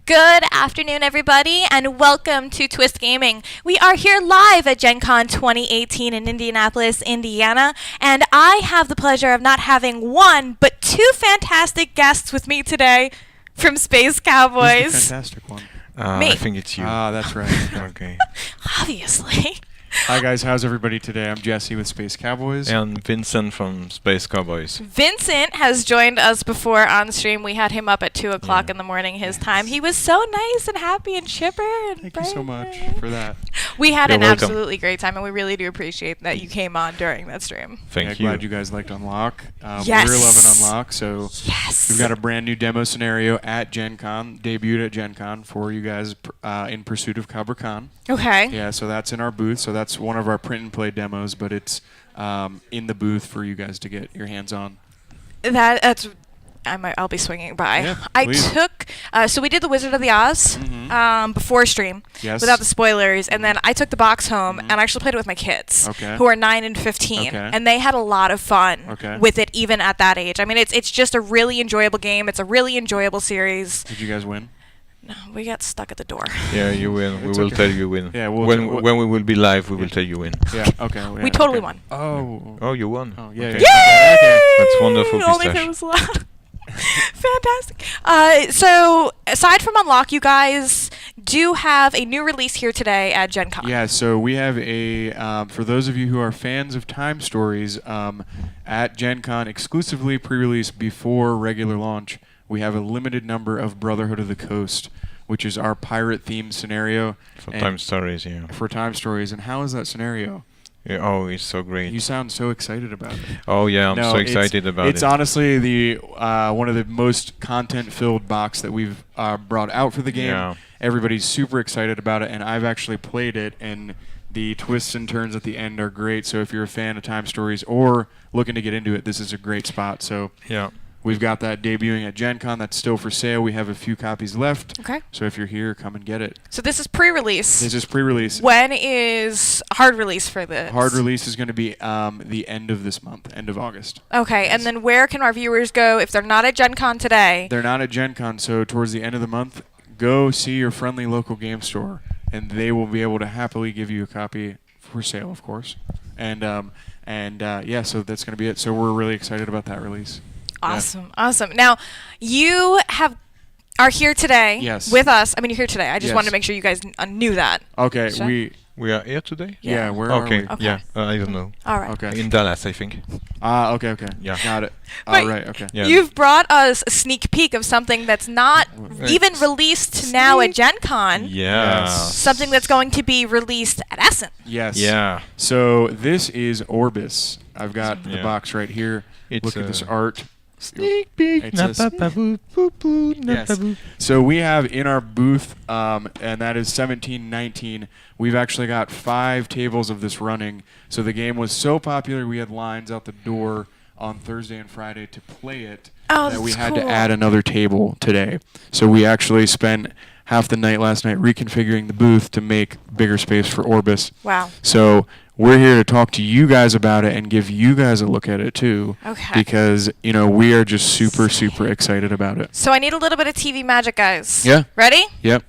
Good afternoon, everybody, and welcome to Twist Gaming. We are here live at Gen Con 2018 in Indianapolis, Indiana, and I have the pleasure of not having one, but two fantastic guests with me today from Space Cowboys. Who's the fantastic one? Me. I think it's you. That's right. Okay. Obviously. Hi guys, how's everybody today? I'm Jesse with Space Cowboys. And Vincent from Space Cowboys. Vincent has joined us before on stream. We had him up at 2 o'clock in the morning his time. He was so nice and happy and chipper. And Thank you so much for that. We had You're an welcome. absolutely great time, and we really do appreciate that you came on during that stream. Thank you. Glad you guys liked Unlock. Yes. We're loving Unlock, so Yes. we've got a brand new demo scenario at Gen Con, debuted at Gen Con for you guys in pursuit of Cabra Khan. Okay. Yeah, so that's in our booth. So that's one of our print and play demos, but it's in the booth for you guys to get your hands on. That's. I'll be swinging by. Yeah, I please. took. So we did the Wizard of the Oz before stream, Yes. without the spoilers, and then I took the box home and I actually played it with my kids, Okay. who are 9 and 15, Okay. and they had a lot of fun Okay. with it, even at that age. I mean, it's just a really enjoyable game. It's a really enjoyable series. Did you guys win? No, we got stuck at the door. Yeah, you win. We It's will okay. tell you win. Yeah, when we will be live, we will tell you win. Yeah, okay. We totally won. Oh. Oh, you won. Oh, yeah. Okay. Yeah. Okay. That's wonderful, Only if Pistache. it was loud. Fantastic. So, aside from Unlock, you guys do have a new release here today at Gen Con. Yeah, so we have a, for those of you who are fans of Time Stories, at Gen Con, exclusively pre-release before regular launch, we have a limited number of Brotherhood of the Coast, which is our pirate-themed scenario. For And Time Stories, yeah. For Time Stories. And how is that scenario? Yeah. Oh, it's so great. You sound so excited about it. Oh, yeah, I'm No, so excited about It's it. honestly the one of the most content-filled box that we've brought out for the game. Yeah. Everybody's super excited about it, and I've actually played it, and the twists and turns at the end are great. So if you're a fan of Time Stories or looking to get into it, this is a great spot. So Yeah. we've got that debuting at Gen Con. That's still for sale. We have a few copies left. Okay. So if you're here, come and get it. So this is pre-release. This is pre-release. When is hard release for this? Hard release is going to be the end of this month, end of August. Okay, and then where can our viewers go if they're not at Gen Con today? They're not at Gen Con, so towards the end of the month, go see your friendly local game store, and they will be able to happily give you a copy for sale, of course. And yeah, so that's going to be it. So we're really excited about that release. Awesome, awesome. Now, you are here today Yes. with us. I mean, you're here today. I just Yes. wanted to make sure you guys knew that. Okay, Sure. We are here today? yeah, where Okay. are Okay. Yeah. I don't know. All right. we? Okay. In Dallas, I think. Okay. Yeah. Got it. Wait. All right, okay. Yeah. You've brought us a sneak peek of something that's not Right. even released now at Gen Con. Yeah. Yes. Something that's going to be released at Essen. Yes. Yeah. So this is Orbis. I've got the Yeah. box right here. It's Look at this a art. Sneak peek. It's a Yes. Yes. So we have in our booth, and that is 1719. We've actually got 5 tables of this running. So the game was so popular, we had lines out the door on Thursday and Friday to play it. Oh, that we that's had to cool. add another table today. So we actually spent half the night last night reconfiguring the booth to make bigger space for Orbis. Wow. So we're here to talk to you guys about it and give you guys a look at it too. Okay. Because, we are just super, super excited about it. So I need a little bit of TV magic, guys. Yeah. Ready? Yep.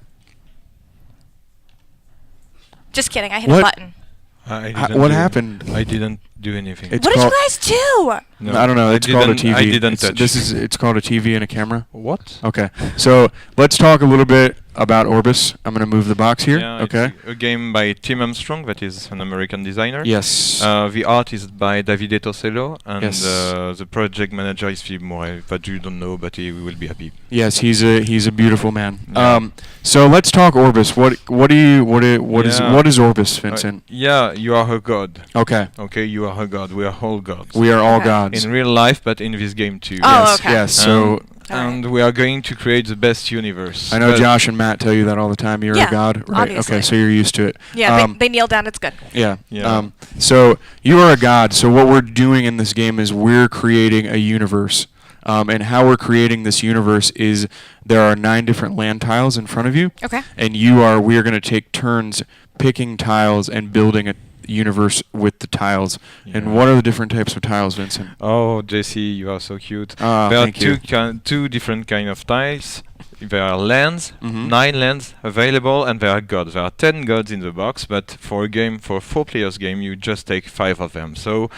Just kidding. I hit What? a button. What happened? I didn't do anything. It's What did you called- guys do? No, I don't know. I It's called a didn't- TV. I didn't It's- touch. It's called a TV and a camera. What? Okay. So let's talk a little bit about Orbis. I'm going to move the box here. Yeah, Okay. it's a game by Tim Armstrong, that is an American designer. Yes. The art is by Davide Torcello, and Yes. the project manager is Philippe Moret, that you don't know, but he will be happy. Yes, he's a beautiful man. Yeah. So let's talk Orbis. What Yeah. is Orbis, Vincent? Yeah, you are a god. Okay. Okay, you are a god. We are all gods. We are all Okay. gods. in real life, but in this game too. Oh, yes. okay. Yes. So And we are going to create the best universe. I know But- Josh and Matt tell you that all the time. You're Yeah, a god, right? obviously. Okay, so you're used to it. Yeah, they kneel down. It's good. Yeah. Yeah. So you are a god. So what we're doing in this game is we're creating a universe. And how we're creating this universe is there are 9 different land tiles in front of you. Okay. And we are going to take turns picking tiles and building universe with the tiles. Yeah. And what are the different types of tiles, Vincent? Oh, Jesse, you are so cute. There are Thank you. two different kind of tiles. There are lands, Mhm. 9 lands available, and there are gods. There are 10 gods in the box, but for a 4 players game, you just take 5 of them. So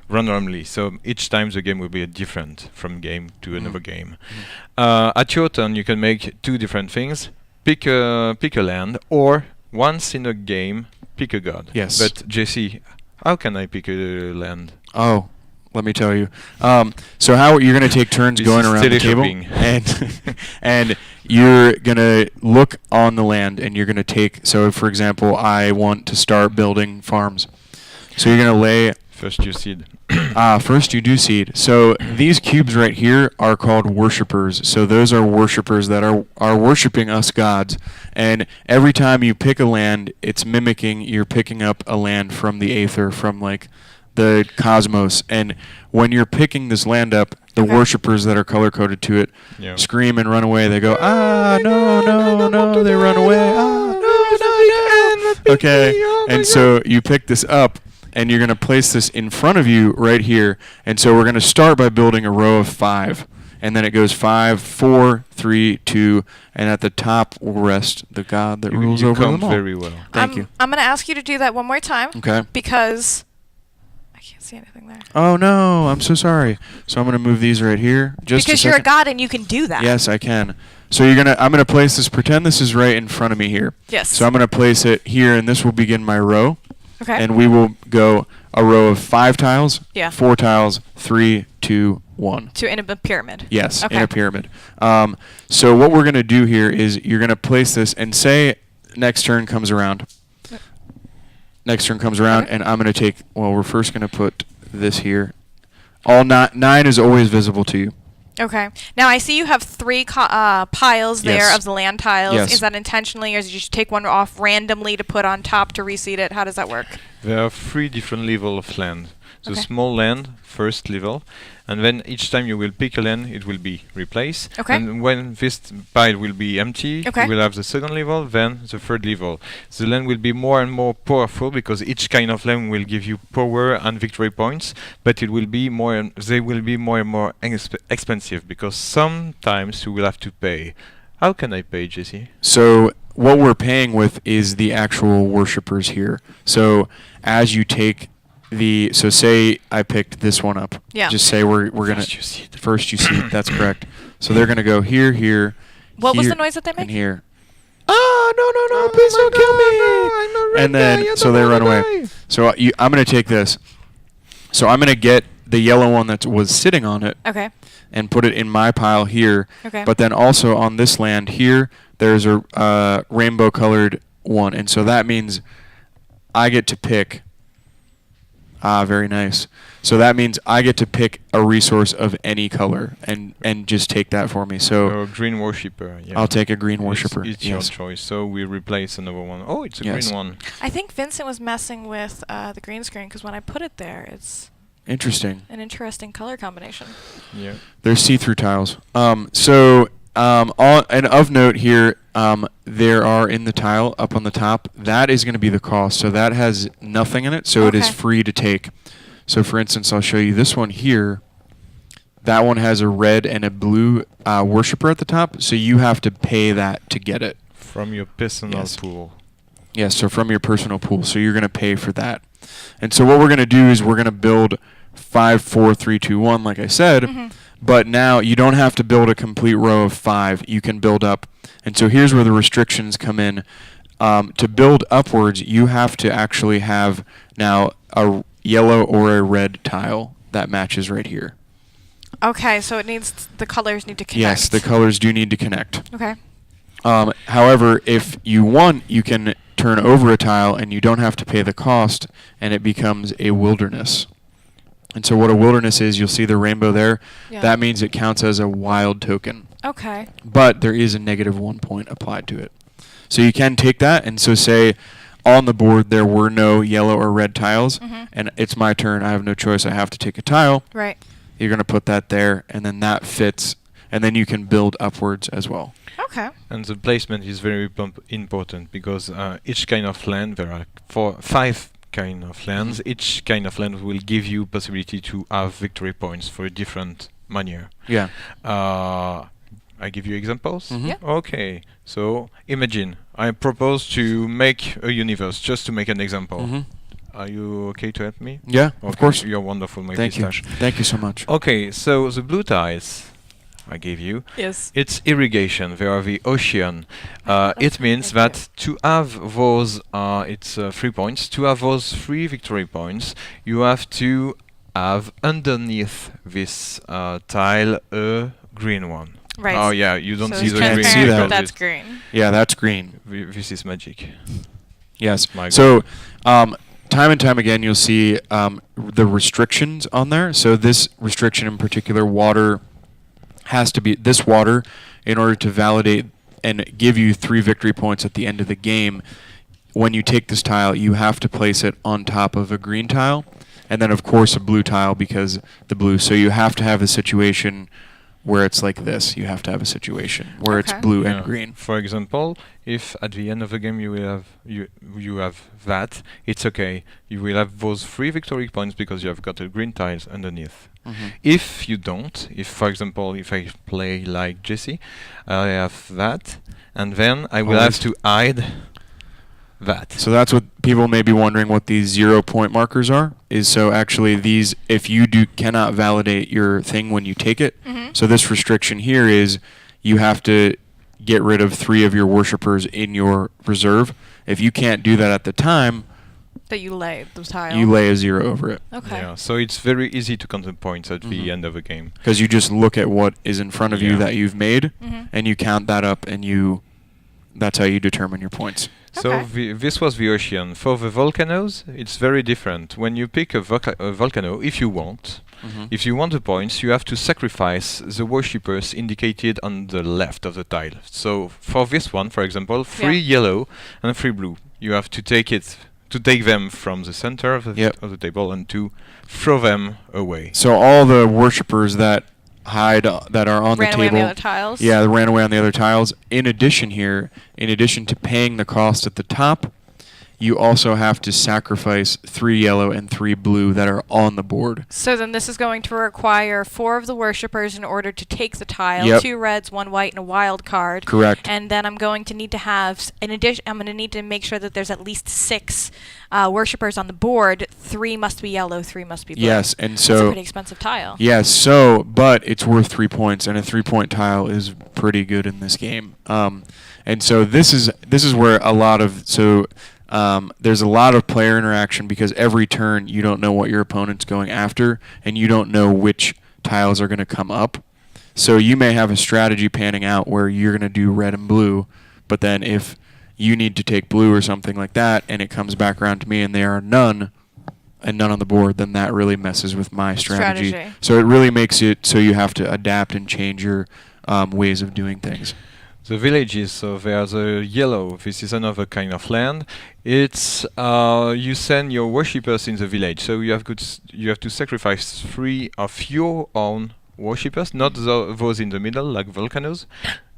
randomly. So each time the game will be different from game to another game. At your turn, you can make 2 different things. Pick a land, or once in a game, pick a god. Yes. But Jesse, how can I pick a land? Oh, let me tell you. So how you're going to take turns This going is around the table, teleshopping. and you're going to look on the land, and you're going to take. So, for example, I want to start building farms. So you're going to lay. First you seed. First you do seed. So these cubes right here are called worshippers. So those are worshippers that are worshiping us gods. And every time you pick a land, it's mimicking you're picking up a land from the aether, from like the cosmos. And when you're picking this land up, the worshippers that are color coded to it Yeah. scream and run away. They go, no, they run away. No. Okay, and so you pick this up, and you're going to place this in front of you right here. And so we're going to start by building a row of 5. And then it goes 5, 4, 3, 2, and at the top will rest the God that rules You over count them all. very well. Thank you. I'm going to ask you to do that one more time. Okay. Because I can't see anything there. Oh, no, I'm so sorry. So I'm going to move these right here. Just Because you're a god and you can do that. Yes, I can. So I'm going to place this, pretend this is right in front of me here. Yes. So I'm going to place it here, and this will begin my row. Okay. And we will go a row of 5 tiles, Yeah. 4 tiles, 3, 2, 1. In a pyramid. Yes, Okay. in a pyramid. So what we're going to do here is you're going to place this, and say next turn comes around. Next turn comes around, Okay. and I'm going to take, well, we're first going to put this here. All 9 is always visible to you. Okay. Now I see you have 3 piles there Yes. of the land tiles. Yes. Is that intentionally, or did you just take one off randomly to put on top to reseed it? How does that work? There are 3 different levels of land. The Okay. small land, first level, and then each time you will pick a land, it will be replaced. Okay. And when this pile will be empty, Okay. you will have the second level, then the third level. The land will be more and more powerful because each kind of land will give you power and victory points, but it will be they will be more and more expensive because sometimes you will have to pay. How can I pay, Jesse? So what we're paying with is the actual worshippers here. So as you take so say I picked this one up. Yeah. Just say we're gonna First you seed. First you seed. That's correct. So they're gonna go here, here. What was here, the noise that they make? And here. No! Please don't kill me! And then so they run away. So I'm gonna take this. So I'm gonna get the yellow one that was sitting on it Okay. and put it in my pile here. Okay. But then also on this land here, there's a rainbow colored one, and so that means I get to pick. Very nice. So that means I get to pick a resource of any color and just take that for me. So Green worshipper. Yeah. I'll take a green worshipper. It's Yes. your choice. So we replace another one. Oh, it's a Yes. green one. I think Vincent was messing with the green screen because when I put it there, it's Interesting. an interesting color combination. Yeah. They're see-through tiles. And of note here, there are in the tile up on the top, that is going to be the cost. So that has nothing in it, so it is Okay. free to take. So for instance, I'll show you this one here. That one has a red and a blue worshipper at the top, so you have to pay that to get it. From your personal Yes. pool. Yes, so from your personal pool. So you're going to pay for that. And so what we're going to do is we're going to build 5, 4, 3, 2, 1, like I said. Mhm. But now you don't have to build a complete row of 5. You can build up. And so here's where the restrictions come in. To build upwards, you have to actually have now a yellow or a red tile that matches right here. Okay, so the colors need to connect. Yes, the colors do need to connect. Okay. However, if you want, you can turn over a tile and you don't have to pay the cost, and it becomes a wilderness. And so what a wilderness is, you'll see the rainbow there. Yeah. That means it counts as a wild token. Okay. But there is a -1 point applied to it. So you can take that, and so say on the board there were no yellow or red tiles, Mhm. and it's my turn, I have no choice, I have to take a tile. Right. You're going to put that there, and then that fits, and then you can build upwards as well. Okay. And the placement is very important because each kind of land, there are 5 kind of lands. Each kind of land will give you possibility to have victory points for a different manner. Yeah. I give you examples? Mhm. Yeah. Okay, so imagine I propose to make a universe, just to make an example. Mhm. Are you okay to help me? Yeah, of Okay, course. You're wonderful, my Thank you. pistache. Thank you so much. Okay, so the blue tiles I gave you, Yes. it's irrigation. They are the ocean. It means that to have those, it's 3 points. To have those 3 victory points, you have to have underneath this tile a green one. Right. Oh yeah, you don't So see it's the green. transparent, transparent, see that. but because that's green. Yeah, that's green. this is magic. Yes. My So, time and time again, you'll see the restrictions on there. So this restriction in particular, water has to be this water in order to validate and give you 3 victory points at the end of the game. When you take this tile, you have to place it on top of a green tile, and then of course a blue tile because the blue. So you have to have a situation where it's like this. You have to have a situation where it's Okay. blue Yeah. and green. For example, if at the end of the game you will have you have that, it's okay. You will have those 3 victory points because you have got a green tiles underneath. Mhm. If you don't, if for example, if I play like Jesse, I have that, and then I will have Always. to hide that. So that's what people may be wondering what these 0 point markers are. Is so actually these, if you cannot validate your thing when you take it. Mhm. So this restriction here is you have to get rid of 3 of your worshippers in your reserve. If you can't do that at the time, That you lay the tile. you lay a 0 over it Okay. Yeah, so it's very easy to count the points at Mhm. the end of a game. because you just look at what is in front of you Yeah. that you've made, Mhm. and you count that up, and that's how you determine your points. So Okay. this was the ocean. For the volcanoes, it's very different. When you pick a volcano, if you want the points, you have to sacrifice the worshippers indicated on the left of the tile. So for this one, for example, 3 yellow and 3 blue. You have to take them from the center of the, Yep. of the table and to throw them away. So all the worshippers that hide that are on Ran the away on table, the other tiles. yeah, they ran away on the other tiles. In addition to paying the cost at the top, you also have to sacrifice 3 yellow and 3 blue that are on the board. So then this is going to require 4 of the worshippers in order to take the tile, Yep. 2 reds, 1 white, and a wild card. Correct. And then I'm going to need to have, in addition, I'm going to need to make sure that there's at least 6 worshippers on the board. 3 must be yellow, 3 must be blue. Yes, and That's a so pretty expensive tile. yes, so but it's worth 3 points, and a 3-point tile is pretty good in this game. And so this is where a lot of there's a lot of player interaction because every turn you don't know what your opponent's going after, and you don't know which tiles are going to come up. So you may have a strategy panning out where you're going to do red and blue, but then if you need to take blue or something like that, and it comes back around to me and there are none on the board, then that really messes with my strategy. So it really makes it so you have to adapt and change your ways of doing things. The villages, so there's a yellow. This is another kind of land. It's you send your worshippers in the village, so you have to sacrifice 3 of your own worshippers, not those in the middle like volcanoes,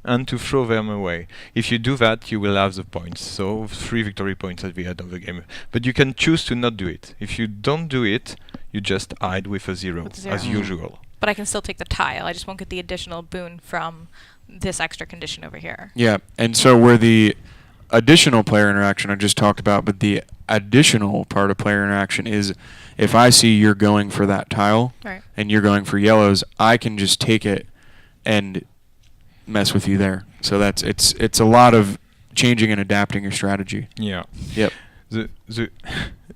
and to throw them away. If you do that, you will have the points. So 3 victory points at the end of the game. But you can choose to not do it. If you don't do it, you just hide with a 0, With 0. as usual. But I can still take the tile. I just won't get the additional boon from this extra condition over here. Yeah, and so where the additional player interaction I just talked about, but the additional part of player interaction is if I see you're going for that tile Right. and you're going for yellows, I can just take it and mess with you there. So it's a lot of changing and adapting your strategy. Yeah. Yep.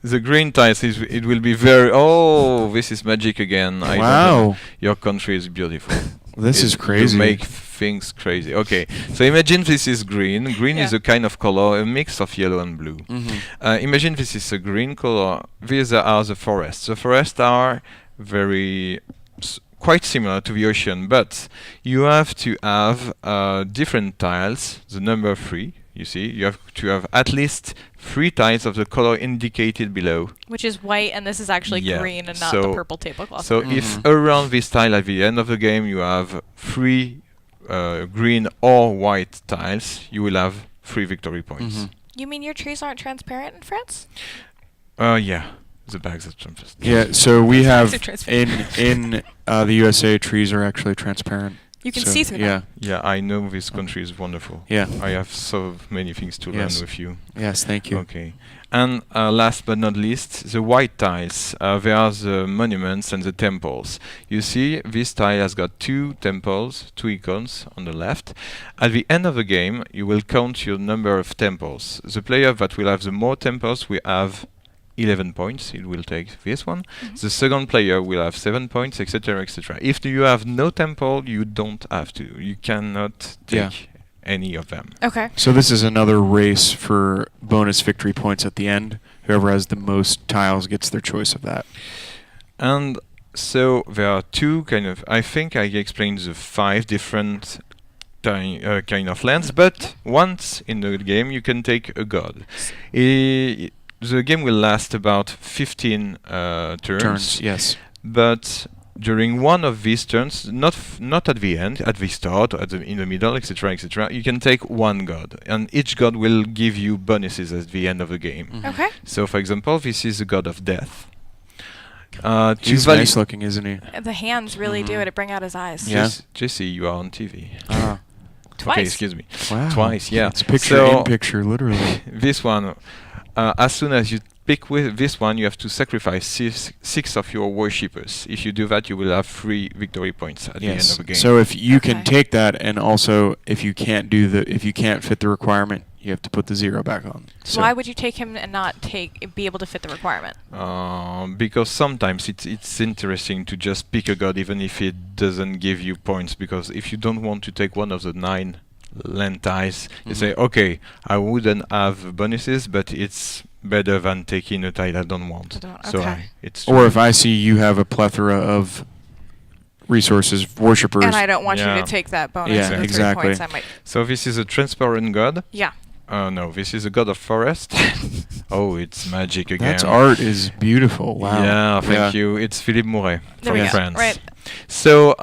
The green tiles it will be very. Oh, this is magic again. I don't know. Wow. Your country is beautiful. This is You crazy. make things crazy. Okay, so imagine this is green. Green is Yeah. a kind of color, a mix of yellow and blue. Mhm. Imagine this is a green color. These are the forests. The forests are very quite similar to the ocean, but you have to have different tiles. The number 3. You see, you have to have at least 3 tiles of the color indicated below. Which is white, and this is actually Yeah. green and not the So- purple tablecloth. So if around this tile at the end of the game you have 3 green or white tiles, you will have 3 victory points. Mhm. You mean your trees aren't transparent in France? Yeah, the bags are transparent. Yeah, so we have Bags are transparent. in the USA, trees are actually transparent. You can So, see through yeah. them. Yeah, I know this country is wonderful. Yeah. I have so many things to learn Yes. with you. Yes, thank you. Okay. And last but not least, the white tiles. They are the monuments and the temples. You see, this tile has got 2 temples, 2 icons on the left. At the end of the game, you will count your number of temples. The player that will have the more temples will have 11 points. It will take this one. The second player will have 7 points, etc., etc. If you have no temple, you don't have to. You cannot take any of them. Okay. So this is another race for bonus victory points at the end. Whoever has the most tiles gets their choice of that. And so there are 2 kind of. I think I explained the 5 different kind of lands, but once in the game you can take a god. The game will last about 15 turns. Yes. But during one of these turns, not at the end, at the start, in the middle, etc., etc., you can take 1 god, and each god will give you bonuses at the end of the game. Mhm. Okay. So, for example, this is the god of death. He's nice looking, isn't he? The hands really do Mhm. it. To bring out his eyes. Yeah. Jesse, you are on TV. Ah. Twice. Okay, excuse me. Wow. Twice, yeah. It's picture So- in picture, literally. This one, as soon as you pick with this one, you have to sacrifice 6 of your worshippers. If you do that, you will have 3 victory points at the end of the game. So if you can Okay. take that, and also if you can't fit the requirement, you have to put the 0 back on. So why would you take him and not be able to fit the requirement? Because sometimes it's interesting to just pick a god even if it doesn't give you points, because if you don't want to take one of the 9 land tiles, you say, okay, I wouldn't have bonuses, but it's better than taking a tile I don't want. So Okay. it's Or if I see you have a plethora of resources, worshippers. And I don't want you Yeah. to take that bonus. Yeah, of the 3 exactly. points, I might. So this is a transparent god. Yeah. No, this is a god of forest. Oh, it's magic again. That's art is beautiful. Wow. Yeah, thank you. It's Philippe Mouret There from we go. France. Right. So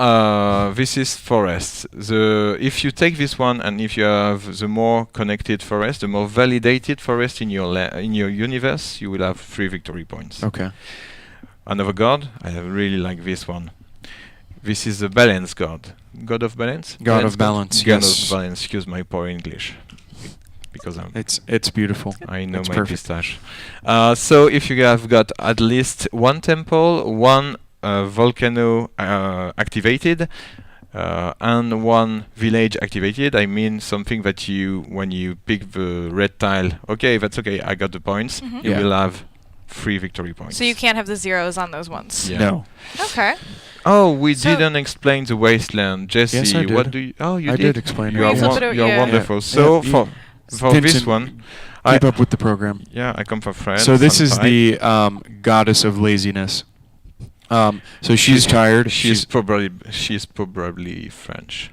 this is forest. If you take this one, and if you have the more connected forest, the more validated forest in your universe, you will have 3 victory points. Okay. Another god, I really like this one. This is the balance god. God of balance? God of balance, God yes. of balance. Excuse my poor English. Because It's beautiful. I know It's my perfect. pistache. So if you have got at least 1 temple, 1 volcano activated, and 1 village activated, I mean something that when you pick the red tile, okay, that's okay, I got the points, Mhm. you Yeah. will have 3 victory points. So you can't have the zeros on those ones. Yeah. No. Okay. Oh, we So- didn't explain the wasteland. Jesse, Yes, I did. what do you... Oh, you I did? did explain You it, are, yeah. you are Yeah. wonderful. Yeah. So Yeah, for this Vincent, one... Keep up with the program. Yeah, I come from France. So this I'm is fine. the goddess of laziness. So she's tired. She's probably French.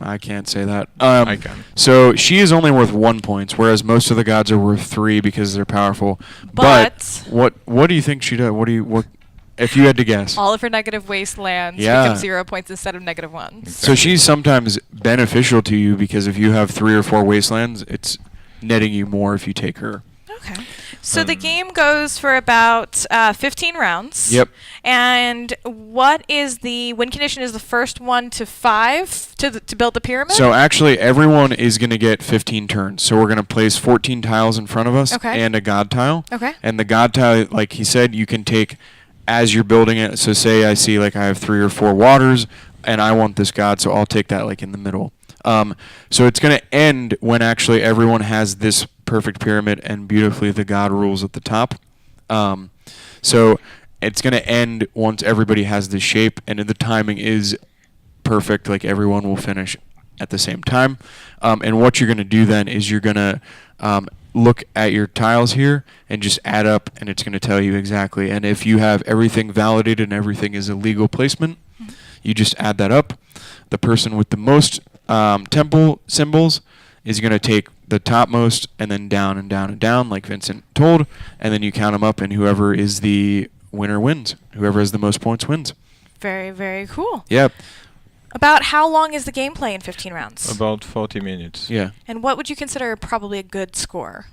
I can't say that. I can. So she is only worth 1 point, whereas most of the gods are worth 3 because they're powerful. But- what do you think she does? What if you had to guess? All of her negative wastelands Yeah. become 0 points instead of -1. So she's sometimes beneficial to you because if you have 3 or 4 wastelands, it's netting you more if you take her. Okay. So the game goes for about 15 rounds. Yep. And what is the win condition? Is the first one to 5 to build the pyramid? So actually, everyone is going to get 15 turns. So we're going to place 14 tiles in front of us Okay. and a god tile. Okay. And the god tile, like he said, you can take as you're building it. So say I see like I have 3 or 4 waters, and I want this god, so I'll take that like in the middle. So it's going to end when actually everyone has this perfect pyramid and beautifully the god rules at the top. So it's going to end once everybody has this shape, and the timing is perfect. Like everyone will finish at the same time. And what you're going to do then is you're going to look at your tiles here and just add up, and it's going to tell you exactly. And if you have everything validated and everything is a legal placement, you just add that up. The person with the most temple symbols is going to take the topmost and then down and down and down, like Vincent told, and then you count them up, and whoever is the winner wins. Whoever has the most points wins. Very, very cool. Yep. About how long is the gameplay in 15 rounds? About 40 minutes. Yeah. And what would you consider probably a good score?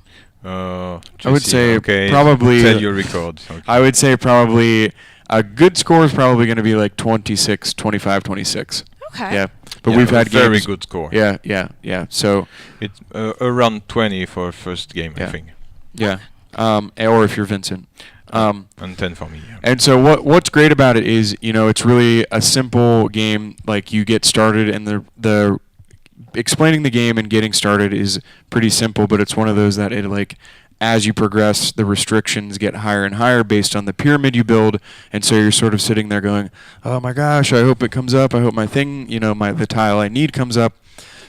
I would say probably. Tell your record. Okay. I would say probably a good score is probably going to be like 26, 25, 26. Okay. Yeah, but we've had very games. good score. Yeah. So It's around 20 for first game, I Yeah. think. yeah, or if you're Vincent. And 10 for me. Yeah. And so what's great about it is, it's really a simple game. Like you get started, and the explaining the game and getting started is pretty simple. But it's one of those that it like as you progress, the restrictions get higher and higher based on the pyramid you build, and so you're sort of sitting there going, "Oh my gosh, I hope it comes up. I hope my thing, the tile I need comes up."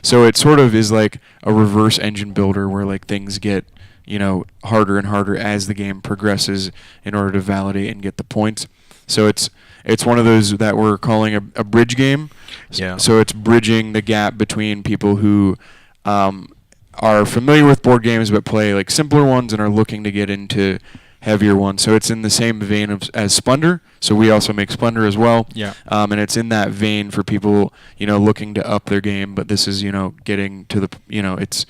So it sort of is like a reverse engine builder where like things get harder and harder as the game progresses in order to validate and get the points. So it's one of those that we're calling a bridge game. Yeah. So it's bridging the gap between people who are familiar with board games but play like simpler ones and are looking to get into heavier ones. So it's in the same vein as Splendor. So we also make Splendor as well. Yeah. And it's in that vein for people looking to up their game. But this is getting to the it's.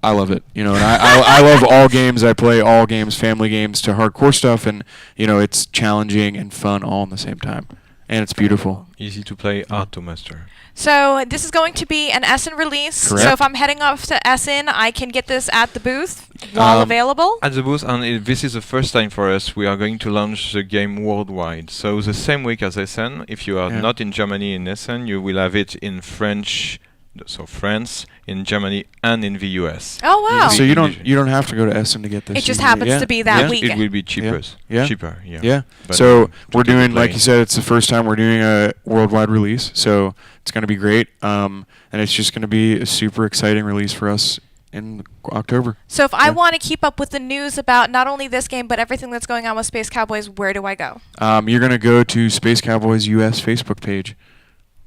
I love it, and I love all games. I play all games, family games to hardcore stuff, and it's challenging and fun all in the same time, and it's beautiful. Easy to play, hard to master. So this is going to be an Essen release. Correct. So if I'm heading off to Essen, I can get this at the booth while available. At the booth, and this is the first time for us. We are going to launch the game worldwide. So the same week as Essen, if you are not in Germany in Essen, you will have it in French. So France, in Germany, and in the US. Oh wow! So you don't have to go to Essen to get this. It just happens to be that week. It will be cheaper. Yeah. Cheaper. Yeah. Yeah. But So we're doing, like you said, it's the first time we're doing a worldwide release. So it's going to be great, and it's just going to be a super exciting release for us in October. So if I want to keep up with the news about not only this game but everything that's going on with Space Cowboys, where do I go? You're going to go to Space Cowboys US Facebook page.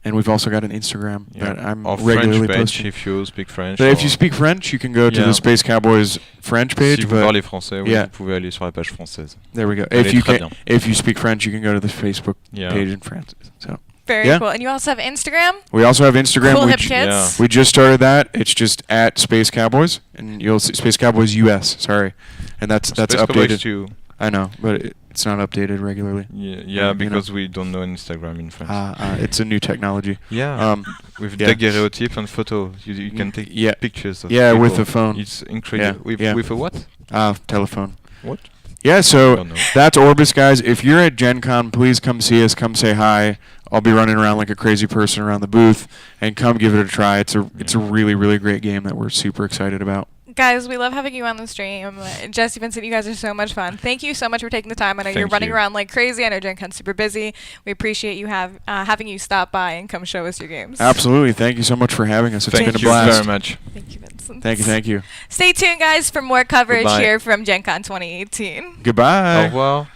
And we've also got an Instagram that I'm regularly French posting. page if you speak French. But if you speak French, you can go to the Space Cowboys French page. Si vous parlez français, oui, vous pouvez aller sur la page française. There we go. Elle If you speak French, you can go to the Facebook Yeah. page in France. So Very cool. And you also have Instagram? we also have Instagram. Cool we hip kids. We just started that. It's just at Space Cowboys, and you'll see Space Cowboys US. Sorry, and that's Space updated. Cowboys too. I know, but it's not updated regularly. Yeah, because we don't know Instagram in France. It's a new technology. Yeah, with daguerreotype and photo, you can take pictures of people. with a phone. It's incredible. With a what? Telephone. What? Yeah, so Don't know. that's Orbis, guys. If you're at Gen Con, please come see us. Come say hi. I'll be running around like a crazy person around the booth, and come give it a try. It's a really, really great game that we're super excited about. Guys, we love having you on the stream. Jesse, Vincent, you guys are so much fun. Thank you so much for taking the time. I know you're running around like crazy. I know Gen Con's super busy. We appreciate you having you stop by and come show us your games. Absolutely. Thank you so much for having us. It's been a blast. Thank you very much. Thank you, Vincent. Thank you. Stay tuned, guys, for more coverage Goodbye. here from Gen Con 2018. Goodbye. Au revoir.